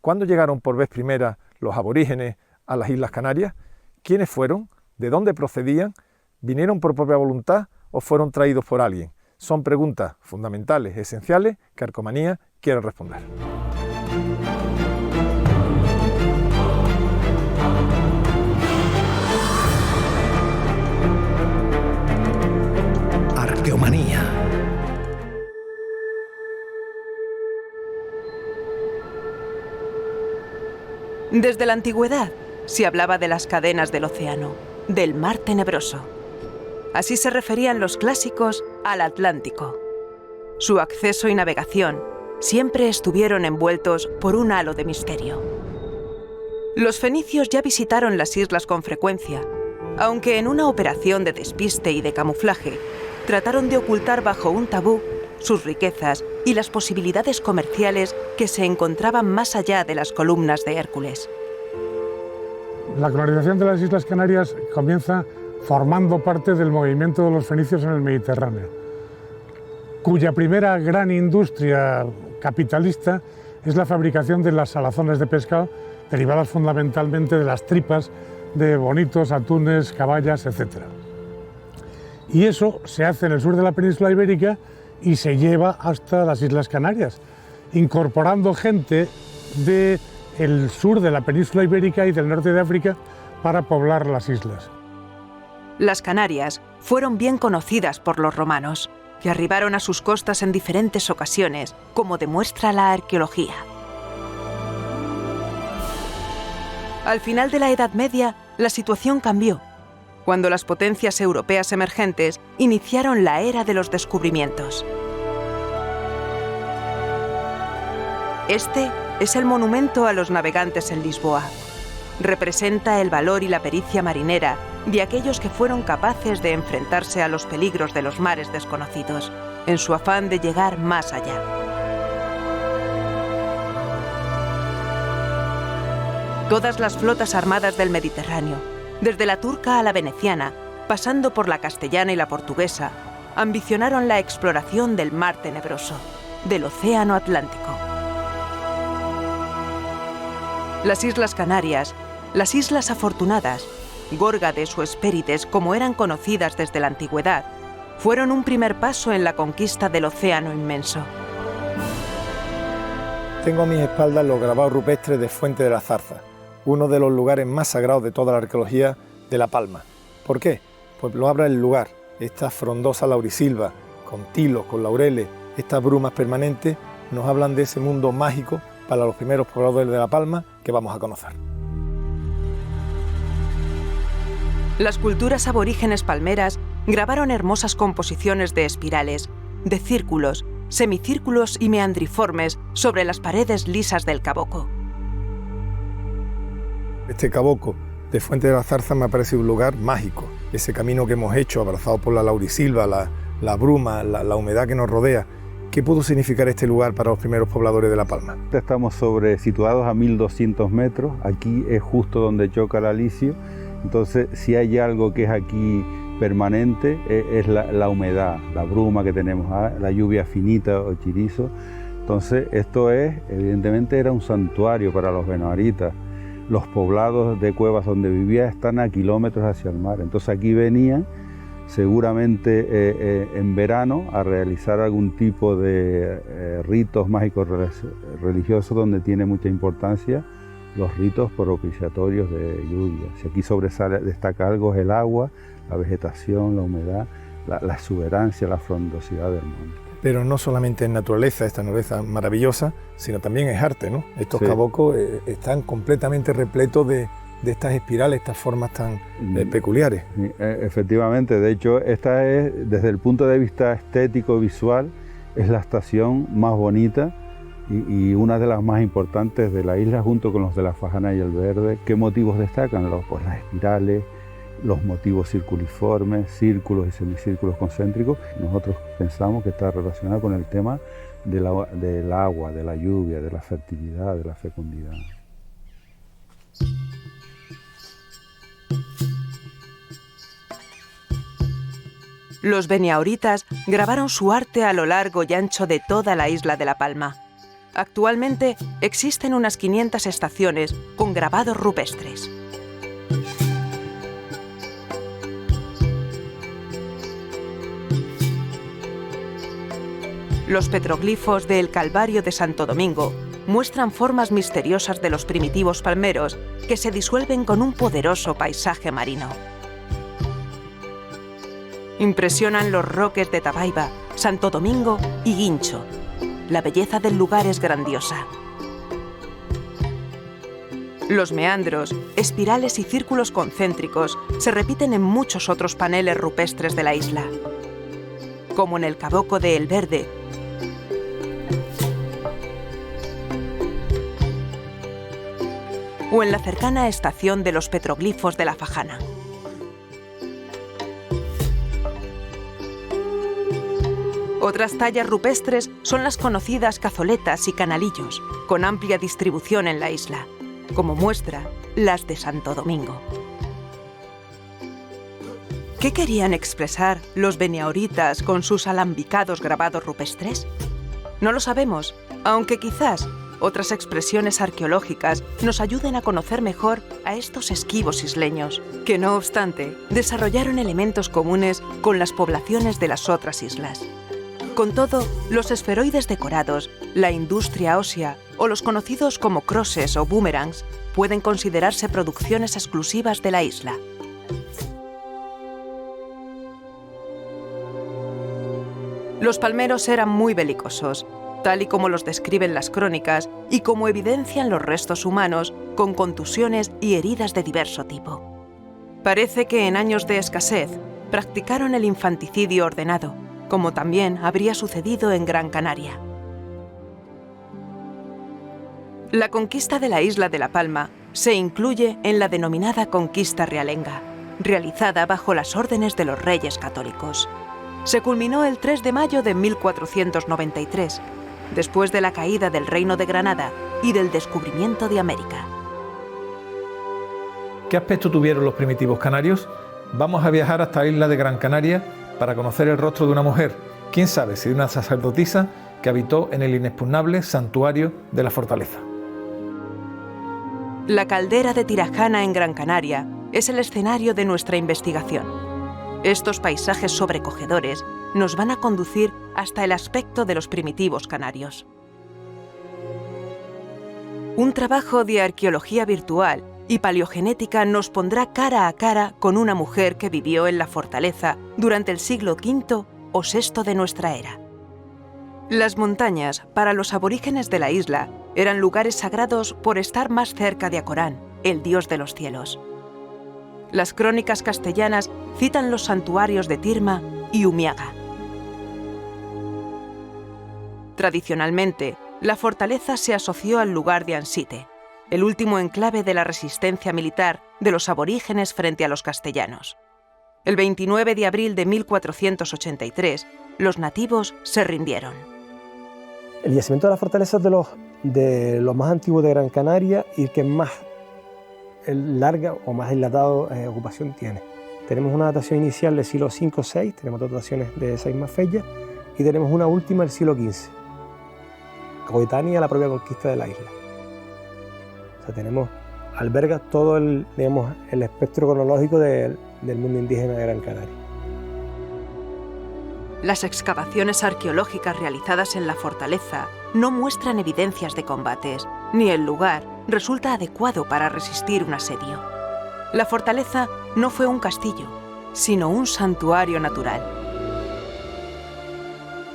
¿Cuándo llegaron por vez primera los aborígenes a las Islas Canarias? ¿Quiénes fueron? ¿De dónde procedían? ¿Vinieron por propia voluntad o fueron traídos por alguien? Son preguntas fundamentales, esenciales, que Arcomanía quiere responder. Arqueomanía. Desde la antigüedad se hablaba de las cadenas del océano, del mar tenebroso. Así se referían los clásicos al Atlántico. Su acceso y navegación siempre estuvieron envueltos por un halo de misterio. Los fenicios ya visitaron las islas con frecuencia, aunque en una operación de despiste y de camuflaje, trataron de ocultar bajo un tabú sus riquezas y las posibilidades comerciales que se encontraban más allá de las columnas de Hércules. La colonización de las Islas Canarias comienza formando parte del movimiento de los fenicios en el Mediterráneo, cuya primera gran industria capitalista es la fabricación de las salazones de pescado, derivadas fundamentalmente de las tripas de bonitos, atunes, caballas, etc. Y eso se hace en el sur de la península ibérica y se lleva hasta las Islas Canarias, incorporando gente del sur de la península ibérica y del norte de África para poblar las islas. Las Canarias fueron bien conocidas por los romanos, que arribaron a sus costas en diferentes ocasiones, como demuestra la arqueología. Al final de la Edad Media, la situación cambió, cuando las potencias europeas emergentes iniciaron la era de los descubrimientos. Este es el monumento a los navegantes en Lisboa. Representa el valor y la pericia marinera de aquellos que fueron capaces de enfrentarse a los peligros de los mares desconocidos, en su afán de llegar más allá. Todas las flotas armadas del Mediterráneo, desde la turca a la veneciana, pasando por la castellana y la portuguesa, ambicionaron la exploración del mar tenebroso, del océano Atlántico. Las Islas Canarias, las Islas Afortunadas, Górgades o Hespérides, como eran conocidas desde la antigüedad, fueron un primer paso en la conquista del océano inmenso. Tengo a mis espaldas los grabados rupestres de Fuente de la Zarza, uno de los lugares más sagrados de toda la arqueología de La Palma. ¿Por qué? Pues lo habla el lugar, esta frondosa laurisilva, con tilos, con laureles, estas brumas permanentes, nos hablan de ese mundo mágico para los primeros pobladores de La Palma que vamos a conocer. Las culturas aborígenes palmeras grabaron hermosas composiciones de espirales, de círculos, semicírculos y meandriformes sobre las paredes lisas del Caboco. Este Caboco de Fuente de la Zarza me parece un lugar mágico. Ese camino que hemos hecho, abrazado por la laurisilva, la bruma, la humedad que nos rodea. ¿Qué pudo significar este lugar para los primeros pobladores de La Palma? Estamos situados a 1200 metros. Aquí es justo donde choca el Alisio. Entonces, si hay algo que es aquí permanente, es la humedad, la bruma que tenemos, la lluvia finita o chirizo. Entonces, evidentemente era un santuario para los benauaritas. Los poblados de cuevas donde vivía están a kilómetros hacia el mar. Entonces, aquí venían seguramente en verano a realizar algún tipo de ritos mágicos religiosos donde tiene mucha importancia los ritos propiciatorios de lluvia. Si aquí destaca algo es el agua, la vegetación, la humedad, la exuberancia, la frondosidad del monte. Pero no solamente es naturaleza, esta naturaleza maravillosa, sino también es arte, ¿no? Estos cabocos están completamente repletos de estas espirales, estas formas tan peculiares. Efectivamente, de hecho, esta es, desde el punto de vista estético, visual, es la estación más bonita y una de las más importantes de la isla, junto con los de la Fajana y el Verde. ¿Qué motivos destacan? Pues las espirales, los motivos circuliformes, círculos y semicírculos concéntricos. Nosotros pensamos que está relacionado con el tema del agua, de la lluvia, de la fertilidad, de la fecundidad. Los benauaritas grabaron su arte a lo largo y ancho de toda la isla de La Palma. Actualmente existen unas 500 estaciones con grabados rupestres. Los petroglifos del Calvario de Santo Domingo muestran formas misteriosas de los primitivos palmeros que se disuelven con un poderoso paisaje marino. Impresionan los roques de Tabaiba, Santo Domingo y Guincho. La belleza del lugar es grandiosa. Los meandros, espirales y círculos concéntricos se repiten en muchos otros paneles rupestres de la isla, como en el Caboco de El Verde, o en la cercana estación de los petroglifos de la Fajana. Otras tallas rupestres son las conocidas cazoletas y canalillos, con amplia distribución en la isla, como muestra las de Santo Domingo. ¿Qué querían expresar los beniahoritas con sus alambicados grabados rupestres? No lo sabemos, aunque quizás otras expresiones arqueológicas nos ayuden a conocer mejor a estos esquivos isleños, que no obstante desarrollaron elementos comunes con las poblaciones de las otras islas. Con todo, los esferoides decorados, la industria ósea o los conocidos como crosses o boomerangs pueden considerarse producciones exclusivas de la isla. Los palmeros eran muy belicosos, tal y como los describen las crónicas y como evidencian los restos humanos con contusiones y heridas de diverso tipo. Parece que en años de escasez practicaron el infanticidio ordenado, como también habría sucedido en Gran Canaria. La conquista de la isla de La Palma se incluye en la denominada Conquista Realenga, realizada bajo las órdenes de los Reyes Católicos. Se culminó el 3 de mayo de 1493, después de la caída del Reino de Granada y del descubrimiento de América. ¿Qué aspecto tuvieron los primitivos canarios? Vamos a viajar hasta la isla de Gran Canaria para conocer el rostro de una mujer, quién sabe si de una sacerdotisa que habitó en el inexpugnable santuario de la fortaleza. La caldera de Tirajana en Gran Canaria es el escenario de nuestra investigación. Estos paisajes sobrecogedores nos van a conducir hasta el aspecto de los primitivos canarios. Un trabajo de arqueología virtual y paleogenética nos pondrá cara a cara con una mujer que vivió en la fortaleza durante el siglo V o VI de nuestra era. Las montañas, para los aborígenes de la isla, eran lugares sagrados por estar más cerca de Acorán, el dios de los cielos. Las crónicas castellanas citan los santuarios de Tirma y Umiaga. Tradicionalmente, la fortaleza se asoció al lugar de Ansite, el último enclave de la resistencia militar de los aborígenes frente a los castellanos. El 29 de abril de 1483, los nativos se rindieron. El yacimiento de la fortaleza es de los más antiguos de Gran Canaria y el que más larga o más dilatado ocupación tiene. Tenemos una datación inicial del siglo V-VI, tenemos dos dataciones de esa misma fecha y tenemos una última del siglo XV, coetánea a la propia conquista de la isla. O sea, alberga todo el espectro cronológico del mundo indígena de Gran Canaria. Las excavaciones arqueológicas realizadas en la fortaleza no muestran evidencias de combates, ni el lugar resulta adecuado para resistir un asedio. La fortaleza no fue un castillo, sino un santuario natural.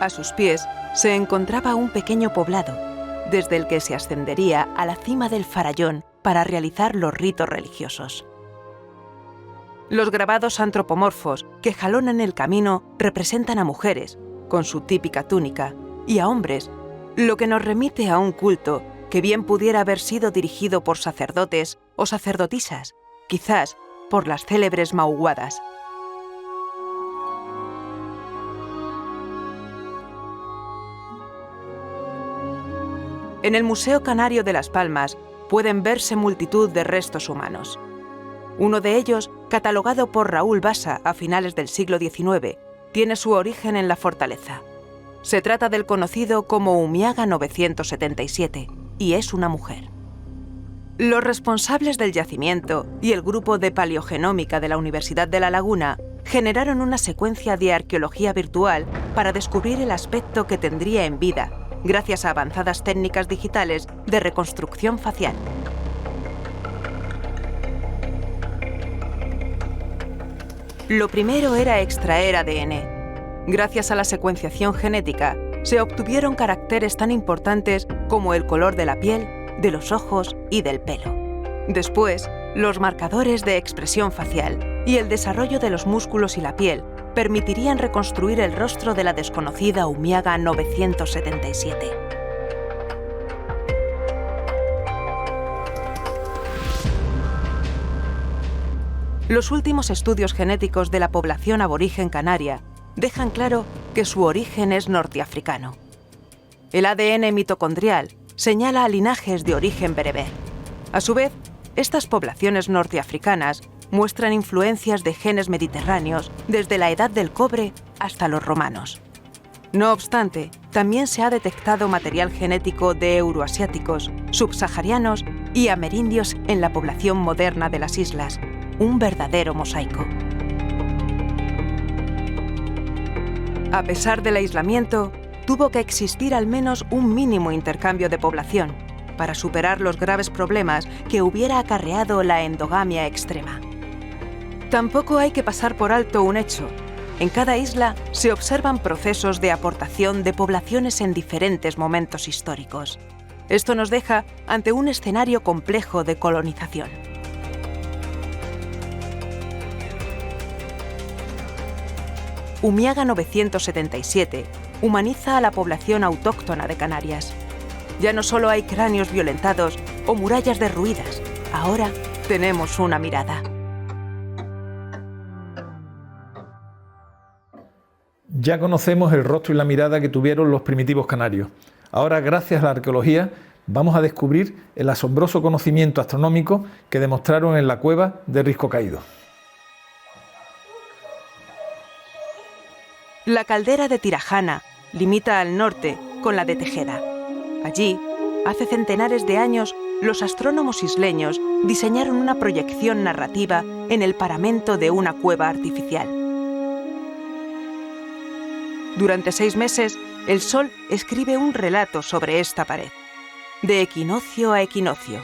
A sus pies se encontraba un pequeño poblado, desde el que se ascendería a la cima del farallón para realizar los ritos religiosos. Los grabados antropomorfos que jalonan el camino representan a mujeres, con su típica túnica, y a hombres, lo que nos remite a un culto que bien pudiera haber sido dirigido por sacerdotes o sacerdotisas, quizás por las célebres mauguadas. En el Museo Canario de Las Palmas pueden verse multitud de restos humanos. Uno de ellos, catalogado por Raúl Basa a finales del siglo XIX, tiene su origen en la fortaleza. Se trata del conocido como Umiaga 977 y es una mujer. Los responsables del yacimiento y el grupo de paleogenómica de la Universidad de La Laguna generaron una secuencia de arqueología virtual para descubrir el aspecto que tendría en vida, gracias a avanzadas técnicas digitales de reconstrucción facial. Lo primero era extraer ADN. Gracias a la secuenciación genética, se obtuvieron caracteres tan importantes como el color de la piel, de los ojos y del pelo. Después, los marcadores de expresión facial y el desarrollo de los músculos y la piel permitirían reconstruir el rostro de la desconocida Umiaga 977. Los últimos estudios genéticos de la población aborigen canaria dejan claro que su origen es norteafricano. El ADN mitocondrial señala a linajes de origen bereber. A su vez, estas poblaciones norteafricanas muestran influencias de genes mediterráneos desde la edad del cobre hasta los romanos. No obstante, también se ha detectado material genético de euroasiáticos, subsaharianos y amerindios en la población moderna de las islas, un verdadero mosaico. A pesar del aislamiento, tuvo que existir al menos un mínimo intercambio de población para superar los graves problemas que hubiera acarreado la endogamia extrema. Tampoco hay que pasar por alto un hecho. En cada isla se observan procesos de aportación de poblaciones en diferentes momentos históricos. Esto nos deja ante un escenario complejo de colonización. Umiaga 977 humaniza a la población autóctona de Canarias. Ya no solo hay cráneos violentados o murallas derruidas, ahora tenemos una mirada. Ya conocemos el rostro y la mirada que tuvieron los primitivos canarios. Ahora, gracias a la arqueología, vamos a descubrir el asombroso conocimiento astronómico que demostraron en la cueva de Risco Caído. La caldera de Tirajana limita al norte con la de Tejeda. Allí, hace centenares de años, los astrónomos isleños diseñaron una proyección narrativa en el paramento de una cueva artificial. Durante 6 meses, el Sol escribe un relato sobre esta pared, de equinoccio a equinoccio,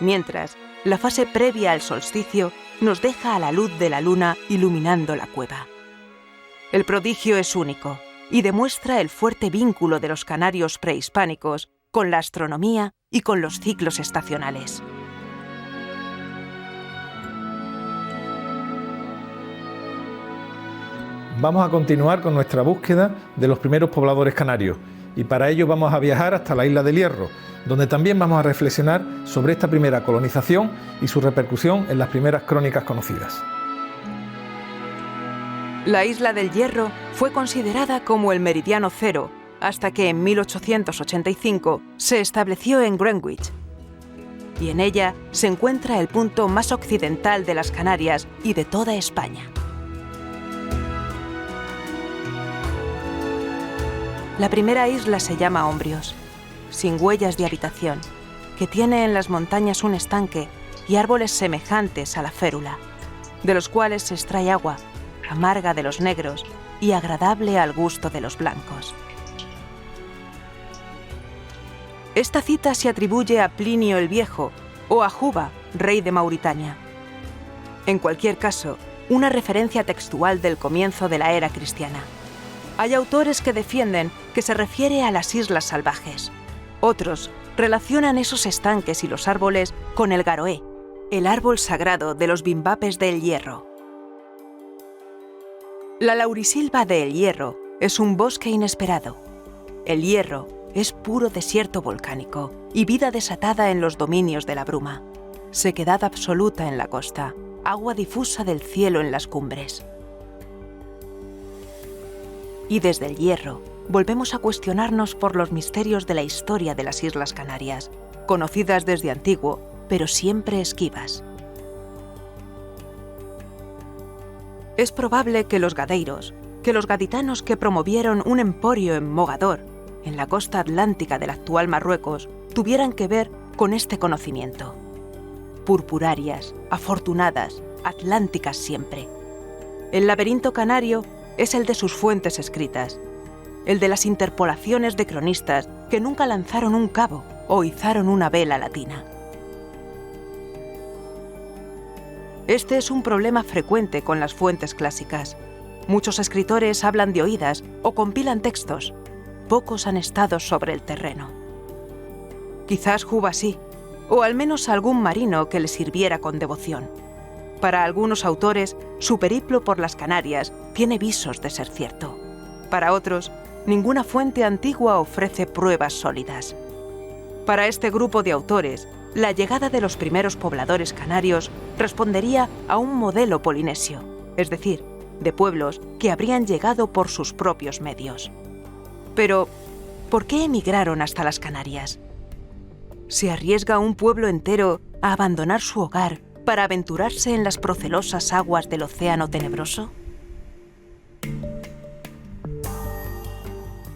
mientras la fase previa al solsticio nos deja a la luz de la luna iluminando la cueva. El prodigio es único y demuestra el fuerte vínculo de los canarios prehispánicos con la astronomía y con los ciclos estacionales. Vamos a continuar con nuestra búsqueda de los primeros pobladores canarios y para ello vamos a viajar hasta la isla del Hierro, donde también vamos a reflexionar sobre esta primera colonización y su repercusión en las primeras crónicas conocidas. La isla del Hierro fue considerada como el meridiano cero hasta que en 1885 se estableció en Greenwich. Y en ella se encuentra el punto más occidental de las Canarias y de toda España. La primera isla se llama Ombrios, sin huellas de habitación, que tiene en las montañas un estanque y árboles semejantes a la férula, de los cuales se extrae agua, amarga de los negros y agradable al gusto de los blancos. Esta cita se atribuye a Plinio el Viejo o a Juba, rey de Mauritania. En cualquier caso, una referencia textual del comienzo de la era cristiana. Hay autores que defienden que se refiere a las Islas Salvajes. Otros relacionan esos estanques y los árboles con el garoé, el árbol sagrado de los bimbapes del Hierro. La laurisilva de El Hierro es un bosque inesperado. El Hierro es puro desierto volcánico y vida desatada en los dominios de la bruma. Sequedad absoluta en la costa, agua difusa del cielo en las cumbres. Y desde El Hierro volvemos a cuestionarnos por los misterios de la historia de las Islas Canarias, conocidas desde antiguo, pero siempre esquivas. Es probable que los gadeiros, que los gaditanos que promovieron un emporio en Mogador, en la costa atlántica del actual Marruecos, tuvieran que ver con este conocimiento. Purpurarias, afortunadas, atlánticas siempre. El laberinto canario es el de sus fuentes escritas, el de las interpolaciones de cronistas que nunca lanzaron un cabo o izaron una vela latina. Este es un problema frecuente con las fuentes clásicas. Muchos escritores hablan de oídas o compilan textos. Pocos han estado sobre el terreno. Quizás Juba sí, o al menos algún marino que le sirviera con devoción. Para algunos autores, su periplo por las Canarias tiene visos de ser cierto. Para otros, ninguna fuente antigua ofrece pruebas sólidas. Para este grupo de autores, la llegada de los primeros pobladores canarios respondería a un modelo polinesio, es decir, de pueblos que habrían llegado por sus propios medios. Pero, ¿por qué emigraron hasta las Canarias? ¿Se arriesga un pueblo entero a abandonar su hogar para aventurarse en las procelosas aguas del océano tenebroso?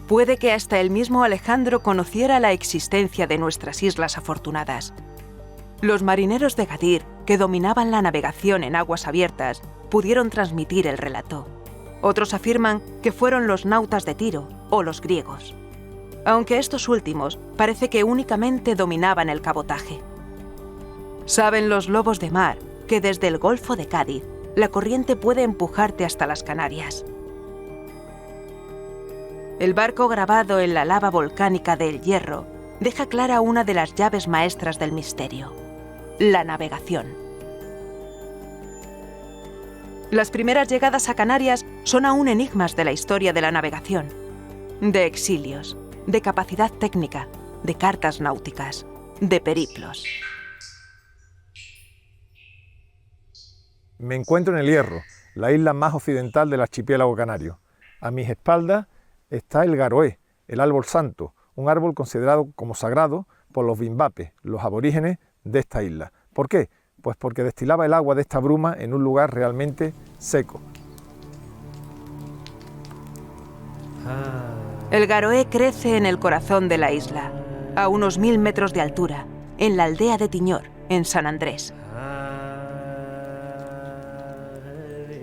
Puede que hasta el mismo Alejandro conociera la existencia de nuestras islas afortunadas. Los marineros de Gadir, que dominaban la navegación en aguas abiertas, pudieron transmitir el relato. Otros afirman que fueron los nautas de Tiro o los griegos, aunque estos últimos parece que únicamente dominaban el cabotaje. Saben los lobos de mar que desde el Golfo de Cádiz la corriente puede empujarte hasta las Canarias. El barco grabado en la lava volcánica de El Hierro deja clara una de las llaves maestras del misterio: la navegación. Las primeras llegadas a Canarias son aún enigmas de la historia de la navegación, de exilios, de capacidad técnica, de cartas náuticas, de periplos. Me encuentro en El Hierro, la isla más occidental del archipiélago canario. A mis espaldas está el garoé, el árbol santo, un árbol considerado como sagrado por los bimbapes, los aborígenes de esta isla. ¿Por qué? Pues porque destilaba el agua de esta bruma en un lugar realmente seco. El garoé crece en el corazón de la isla, a unos 1000 metros de altura, en la aldea de Tiñor, en San Andrés.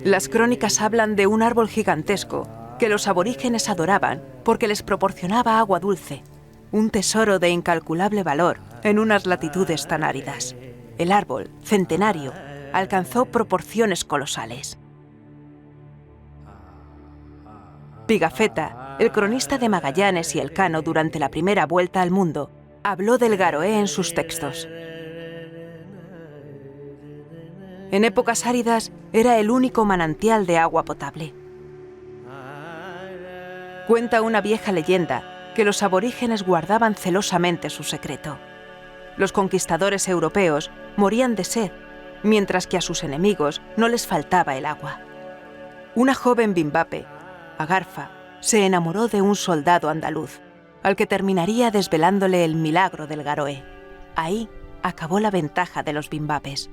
Las crónicas hablan de un árbol gigantesco que los aborígenes adoraban porque les proporcionaba agua dulce, un tesoro de incalculable valor en unas latitudes tan áridas. El árbol, centenario, alcanzó proporciones colosales. Pigafetta, el cronista de Magallanes y Elcano durante la primera vuelta al mundo, habló del garoé en sus textos. En épocas áridas era el único manantial de agua potable. Cuenta una vieja leyenda que los aborígenes guardaban celosamente su secreto. Los conquistadores europeos morían de sed, mientras que a sus enemigos no les faltaba el agua. Una joven bimbape, Agarfa, se enamoró de un soldado andaluz, al que terminaría desvelándole el milagro del garoé. Ahí acabó la ventaja de los bimbapes.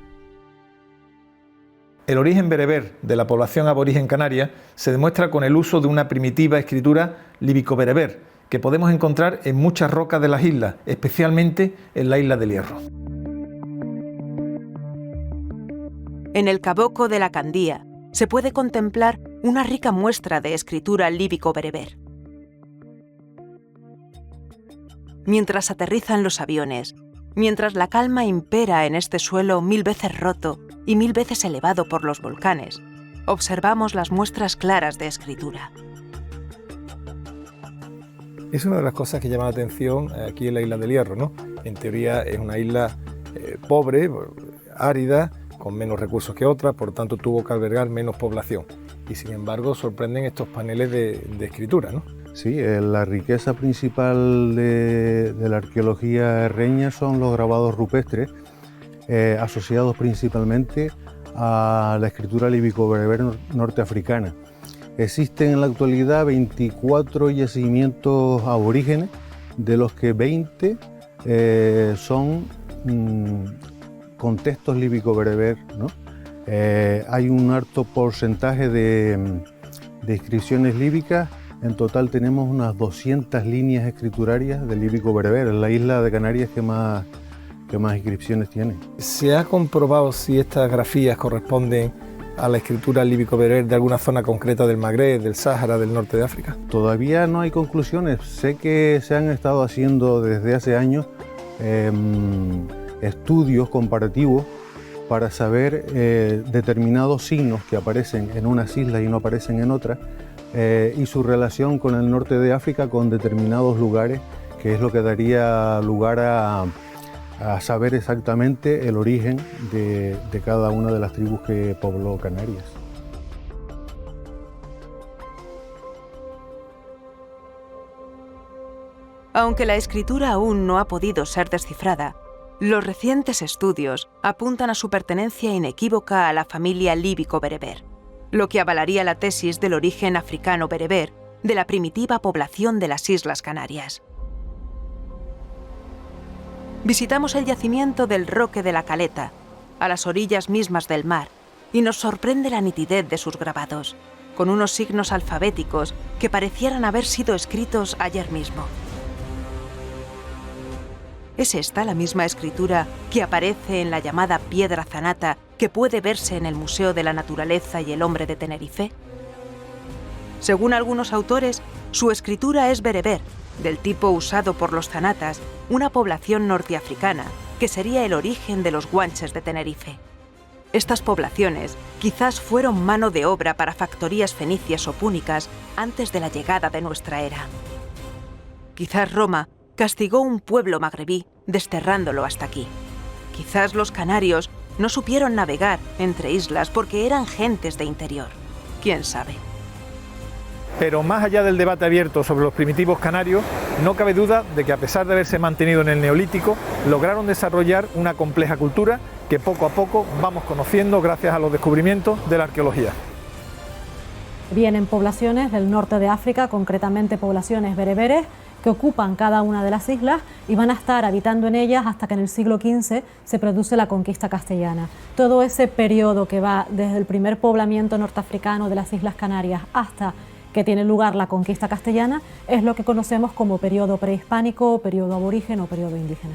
El origen bereber de la población aborigen canaria se demuestra con el uso de una primitiva escritura líbico-bereber, que podemos encontrar en muchas rocas de las islas, especialmente en la isla del Hierro. En el Caboco de la Candía se puede contemplar una rica muestra de escritura líbico-bereber. Mientras aterrizan los aviones, mientras la calma impera en este suelo 1000 veces roto y 1000 veces elevado por los volcanes, observamos las muestras claras de escritura. Es una de las cosas que llama la atención aquí en la isla del Hierro, ¿no? En teoría es una isla pobre, árida, con menos recursos que otras, por tanto tuvo que albergar menos población. Y sin embargo sorprenden estos paneles de escritura, ¿no? Sí, la riqueza principal de la arqueología herreña son los grabados rupestres, asociados principalmente a la escritura líbico-bereber norteafricana. Existen en la actualidad 24 yacimientos aborígenes, de los que 20 son con textos líbico-bereber, ¿no? Hay un alto porcentaje de de inscripciones líbicas. En total tenemos unas 200 líneas escriturarias del líbico bereber, es la isla de Canarias que más inscripciones tiene. ¿Se ha comprobado si estas grafías corresponden a la escritura líbico bereber de alguna zona concreta del Magreb, del Sáhara, del norte de África? Todavía no hay conclusiones. Sé que se han estado haciendo desde hace años estudios comparativos para saber determinados signos que aparecen en unas islas y no aparecen en otras, y su relación con el norte de África, con determinados lugares, que es lo que daría lugar a saber exactamente el origen de cada una de las tribus que pobló Canarias. Aunque la escritura aún no ha podido ser descifrada, los recientes estudios apuntan a su pertenencia inequívoca a la familia líbico-bereber, lo que avalaría la tesis del origen africano-bereber de la primitiva población de las Islas Canarias. Visitamos el yacimiento del Roque de la Caleta, a las orillas mismas del mar, y nos sorprende la nitidez de sus grabados, con unos signos alfabéticos que parecieran haber sido escritos ayer mismo. ¿Es esta la misma escritura que aparece en la llamada piedra zanata que puede verse en el Museo de la Naturaleza y el Hombre de Tenerife? Según algunos autores, su escritura es bereber, del tipo usado por los zanatas, una población norteafricana que sería el origen de los guanches de Tenerife. Estas poblaciones quizás fueron mano de obra para factorías fenicias o púnicas antes de la llegada de nuestra era. Quizás Roma castigó un pueblo magrebí desterrándolo hasta aquí. Quizás los canarios no supieron navegar entre islas porque eran gentes de interior. ¿Quién sabe? Pero más allá del debate abierto sobre los primitivos canarios, no cabe duda de que a pesar de haberse mantenido en el Neolítico, lograron desarrollar una compleja cultura que poco a poco vamos conociendo gracias a los descubrimientos de la arqueología. Vienen poblaciones del norte de África, concretamente poblaciones bereberes, que ocupan cada una de las islas y van a estar habitando en ellas hasta que en el siglo XV se produce la conquista castellana. Todo ese periodo que va desde el primer poblamiento norteafricano de las Islas Canarias hasta que tiene lugar la conquista castellana es lo que conocemos como periodo prehispánico, periodo aborigen o periodo indígena.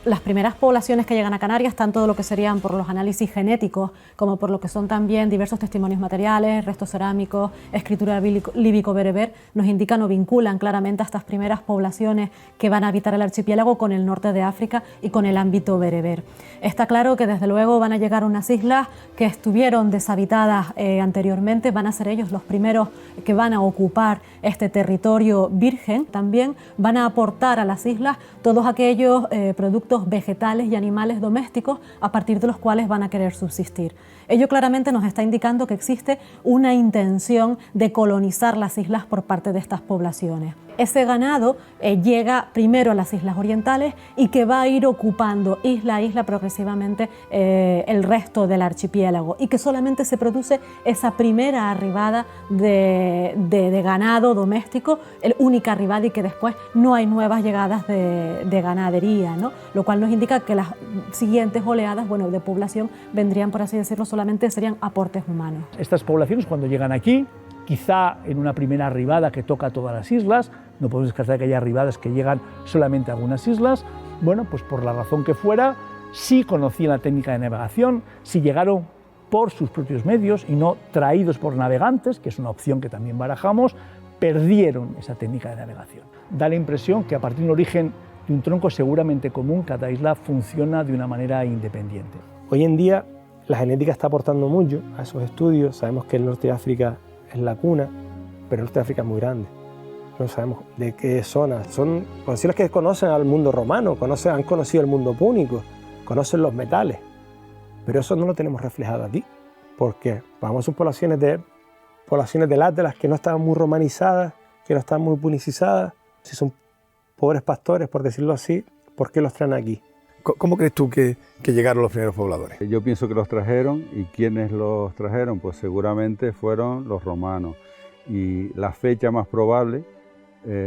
Las primeras poblaciones que llegan a Canarias, tanto lo que serían por los análisis genéticos como por lo que son también diversos testimonios materiales, restos cerámicos, escritura líbico-bereber, nos indican o vinculan claramente a estas primeras poblaciones que van a habitar el archipiélago con el norte de África y con el ámbito bereber. Está claro que desde luego van a llegar a unas islas que estuvieron deshabitadas anteriormente, van a ser ellos los primeros que van a ocupar este territorio virgen. También van a aportar a las islas todos aquellos productos vegetales y animales domésticos a partir de los cuales van a querer subsistir. Ello claramente nos está indicando que existe una intención de colonizar las islas por parte de estas poblaciones. Ese ganado llega primero a las islas orientales y que va a ir ocupando isla a isla progresivamente el resto del archipiélago, y que solamente se produce esa primera arribada de ganado doméstico, única arribada, y que después no hay nuevas llegadas de ganadería, ¿no? Lo cual nos indica que las siguientes oleadas, bueno, de población vendrían, por así decirlo, solamente serían aportes humanos. Estas poblaciones, cuando llegan aquí, quizá en una primera arribada que toca todas las islas, no podemos descartar que haya arribadas que llegan solamente a algunas islas, bueno, pues por la razón que fuera, sí conocían la técnica de navegación, sí llegaron por sus propios medios y no traídos por navegantes, que es una opción que también barajamos, perdieron esa técnica de navegación. Da la impresión que a partir de un origen de un tronco seguramente común, cada isla funciona de una manera independiente. Hoy en día la genética está aportando mucho a esos estudios. Sabemos que el norte de África es la cuna, pero el norte de África es muy grande. No sabemos de qué zonas. Son poblaciones que conocen al mundo romano, han conocido el mundo púnico, conocen los metales, pero eso no lo tenemos reflejado aquí, porque vamos a sus poblaciones del Atlas que no están muy romanizadas, que no están muy punicizadas. Si son pobres pastores, por decirlo así, ¿por qué los traen aquí? ¿Cómo crees tú que llegaron los primeros pobladores? Yo pienso que los trajeron, y ¿quiénes los trajeron? Pues seguramente fueron los romanos, y la fecha más probable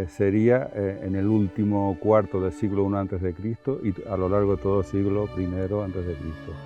sería en el último cuarto del siglo I a.C. y a lo largo de todo el siglo I a.C.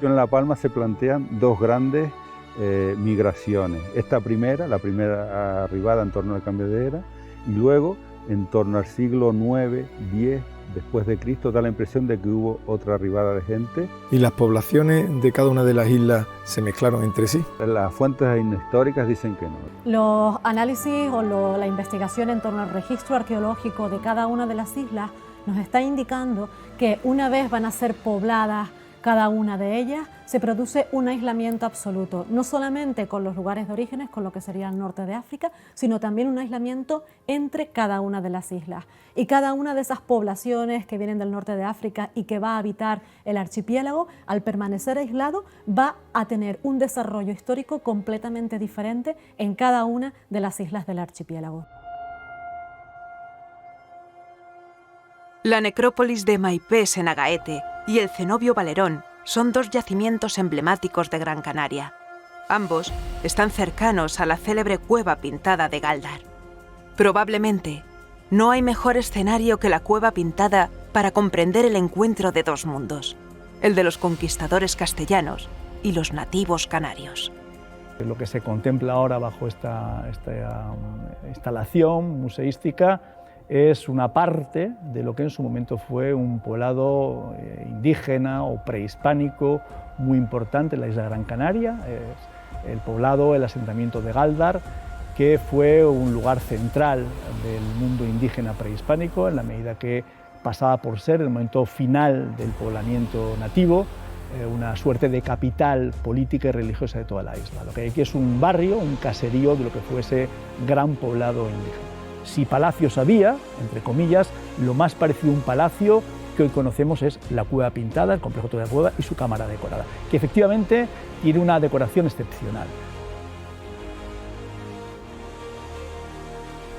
En La Palma se plantean dos grandes migraciones. Esta la primera arribada en torno al cambio de era, y luego en torno al siglo IX, X después de Cristo da la impresión de que hubo otra arribada de gente. ¿Y las poblaciones de cada una de las islas se mezclaron entre sí? Las fuentes históricas dicen que no. Los análisis o la investigación en torno al registro arqueológico de cada una de las islas nos está indicando que una vez van a ser pobladas cada una de ellas, se produce un aislamiento absoluto, no solamente con los lugares de orígenes, con lo que sería el norte de África, sino también un aislamiento entre cada una de las islas. Y cada una de esas poblaciones que vienen del norte de África y que va a habitar el archipiélago, al permanecer aislado, va a tener un desarrollo histórico completamente diferente en cada una de las islas del archipiélago. La necrópolis de Maipés en Agaete y el cenobio Valerón son dos yacimientos emblemáticos de Gran Canaria. Ambos están cercanos a la célebre cueva pintada de Gáldar. Probablemente no hay mejor escenario que la cueva pintada para comprender el encuentro de dos mundos, el de los conquistadores castellanos y los nativos canarios. Lo que se contempla ahora bajo esta instalación museística es una parte de lo que en su momento fue un poblado indígena o prehispánico muy importante en la isla de Gran Canaria. Es el poblado, el asentamiento de Gáldar, que fue un lugar central del mundo indígena prehispánico en la medida que pasaba por ser el momento final del poblamiento nativo, una suerte de capital política y religiosa de toda la isla. Lo que hay aquí es un barrio, un caserío de lo que fue ese gran poblado indígena. Si palacios había, entre comillas, lo más parecido a un palacio que hoy conocemos es la cueva pintada, el complejo de la cueva y su cámara decorada, que efectivamente tiene una decoración excepcional.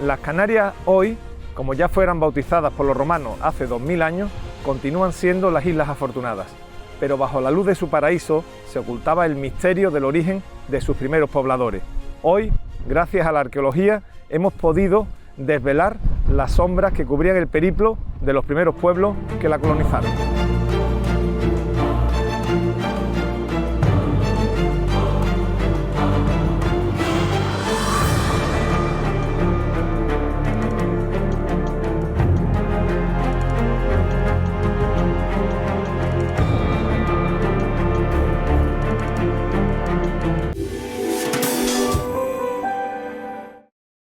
Las Canarias hoy, como ya fueran bautizadas por los romanos hace 2000 años, continúan siendo las Islas Afortunadas, pero bajo la luz de su paraíso se ocultaba el misterio del origen de sus primeros pobladores. Hoy, gracias a la arqueología, hemos podido desvelar las sombras que cubrían el periplo de los primeros pueblos que la colonizaron.